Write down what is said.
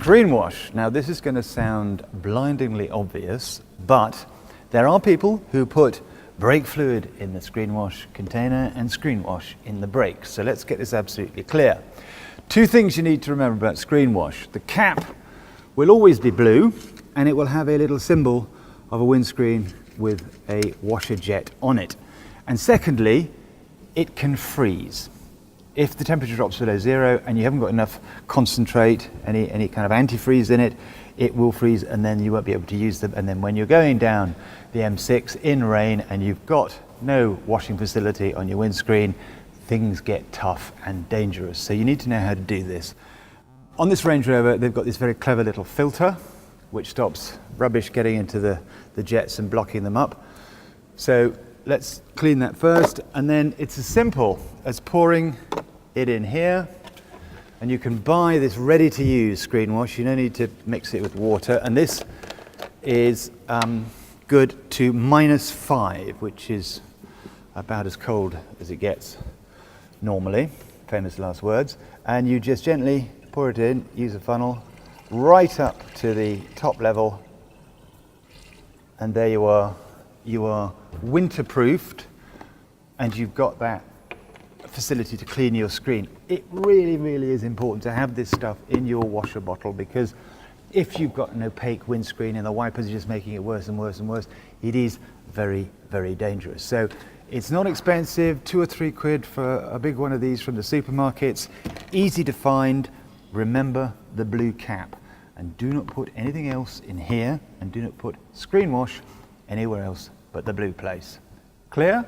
Screen wash. Now this is going to sound blindingly obvious, but there are people who put brake fluid in the screen wash container and screen wash in the brakes. So let's get this absolutely clear. Two things you need to remember about screen wash. The cap will always be blue and it will have a little symbol of a windscreen with a washer jet on it. And secondly, it can freeze. If the temperature drops below zero and you haven't got enough concentrate, any kind of antifreeze in it, it will freeze and then you won't be able to use them. And then when you're going down the M6 in rain and you've got no washing facility on your windscreen, things get tough and dangerous. So you need to know how to do this. On this Range Rover, they've got this very clever little filter which stops rubbish getting into the jets and blocking them up. So let's clean that first, and then it's as simple as pouring it in here. And you can buy this ready-to-use screen wash. You don't need to mix it with water. And this is good to -5, which is about as cold as it gets normally, famous last words. And you just gently pour it in, use a funnel, right up to the top level. And there you are. You are winter-proofed, and you've got that facility to clean your screen. It really, really is important to have this stuff in your washer bottle, because if you've got an opaque windscreen and the wipers are just making it worse and worse and worse, it is very, very dangerous. So it's not expensive, 2 or 3 quid for a big one of these from the supermarkets. Easy to find. Remember the blue cap, and do not put anything else in here, and do not put screen wash anywhere else but the blue place. Clear?